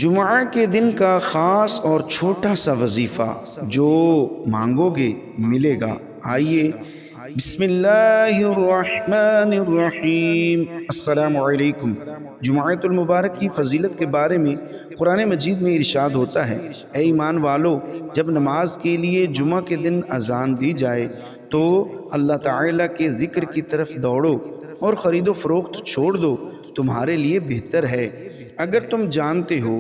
جمعہ کے دن کا خاص اور چھوٹا سا وظیفہ جو مانگو گے ملے گا۔ آئیے بسم اللہ الرحمن الرحیم۔ السلام علیکم۔ جمعۃ المبارک کی فضیلت کے بارے میں قرآن مجید میں ارشاد ہوتا ہے، اے ایمان والو، جب نماز کے لیے جمعہ کے دن اذان دی جائے تو اللہ تعالیٰ کے ذکر کی طرف دوڑو اور خرید و فروخت چھوڑ دو، تمہارے لیے بہتر ہے اگر تم جانتے ہو۔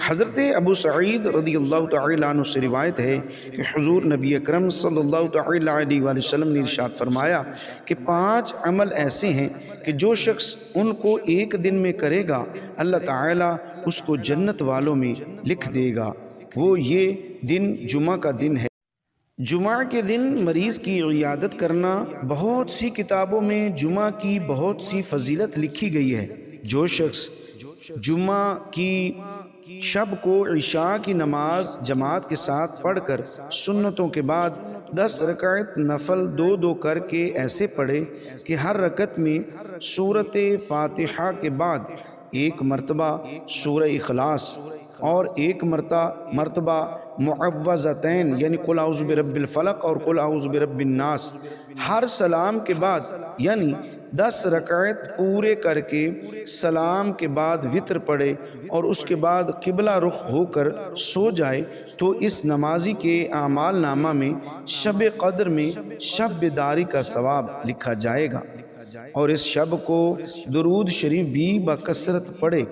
حضرت ابو سعید رضی اللہ تعالیٰ عنہ سے روایت ہے کہ حضور نبی اکرم صلی اللہ تعالیٰ علیہ وآلہ وسلم نے ارشاد فرمایا کہ 5 عمل ایسے ہیں کہ جو شخص ان کو ایک دن میں کرے گا اللہ تعالیٰ اس کو جنت والوں میں لکھ دے گا۔ وہ یہ دن جمعہ کا دن ہے۔ جمعہ کے دن مریض کی عیادت کرنا، بہت سی کتابوں میں جمعہ کی بہت سی فضیلت لکھی گئی ہے۔ جو شخص جمعہ کی شب کو عشاء کی نماز جماعت کے ساتھ پڑھ کر سنتوں کے بعد 10 رکعت نفل 2 کر کے ایسے پڑھے کہ ہر رکعت میں سورۃ فاتحہ کے بعد 1 مرتبہ سورہ اخلاص اور 1 مرتبہ معوذتین یعنی قل اعوذ برب الفلق اور قل اعوذ برب الناس، ہر سلام کے بعد یعنی 10 رکعت پورے کر کے سلام کے بعد وتر پڑھے اور اس کے بعد قبلہ رخ ہو کر سو جائے تو اس نمازی کے اعمال نامہ میں شب قدر میں شب بیداری کا ثواب لکھا جائے گا۔ اور اس شب کو درود شریف بھی بکثرت پڑھے۔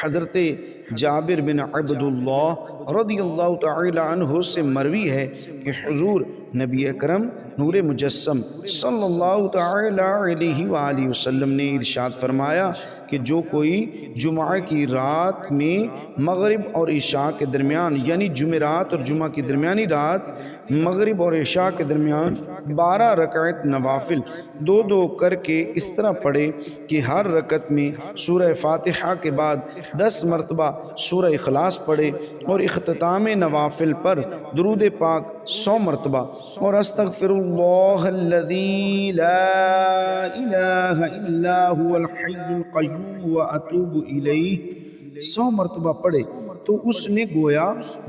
حضرت جابر بن عبداللہ رضی اللہ تعالی عنہ سے مروی ہے کہ حضور نبی اکرم نور مجسم صلی اللہ تعالی علیہ وآلہ وسلم نے ارشاد فرمایا کہ جو کوئی جمعہ کی رات میں مغرب اور عشاء کے درمیان یعنی جمعرات اور جمعہ کی درمیانی رات مغرب اور عشاء کے درمیان 12 رکعت نوافل 2 کر کے اس طرح پڑھے کہ ہر رکعت میں سورہ فاتحہ کے بعد 10 مرتبہ سورہ اخلاص پڑھے اور اختتام نوافل پر درود پاک 100 مرتبہ اور استغفر اللہ الذی لا الہ الا هو الحی القیوم واتوب الیہ 100 مرتبہ پڑھے تو اس نے گویا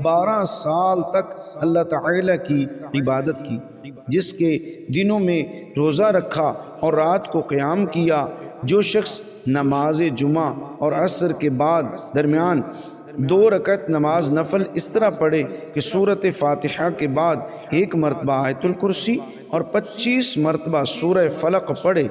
12 سال تک اللہ تعالیٰ کی عبادت کی۔ جس کے دنوں میں روزہ رکھا اور رات کو قیام کیا، جو شخص نماز جمعہ اور عصر کے بعد درمیان 2 رکعت نماز نفل اس طرح پڑھے کہ سورۃ فاتحہ کے بعد 1 مرتبہ آیت الکرسی اور 25 مرتبہ سورہ فلق پڑھے،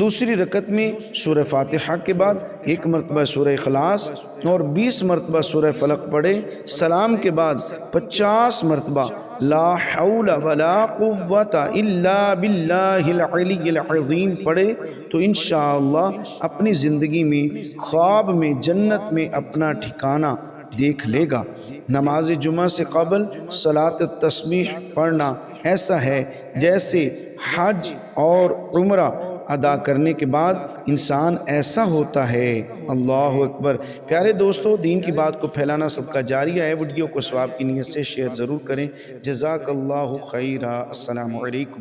دوسری رکعت میں سورہ فاتحہ کے بعد 1 مرتبہ سورہ اخلاص اور 20 مرتبہ سورہ فلق پڑھے، سلام کے بعد 50 مرتبہ لا حول ولا قوت الا باللہ العلی العظیم پڑھے تو انشاءاللہ اپنی زندگی میں خواب میں جنت میں اپنا ٹھکانہ دیکھ لے گا۔ نماز جمعہ سے قبل صلاۃ التسبیح پڑھنا ایسا ہے جیسے حج اور عمرہ ادا کرنے کے بعد انسان ایسا ہوتا ہے۔ اللہ اکبر۔ پیارے دوستو، دین کی بات کو پھیلانا صدقہ جاریہ ہے۔ ویڈیو کو ثواب کی نیت سے شیئر ضرور کریں۔ جزاک اللہ خیرہ۔ السلام علیکم۔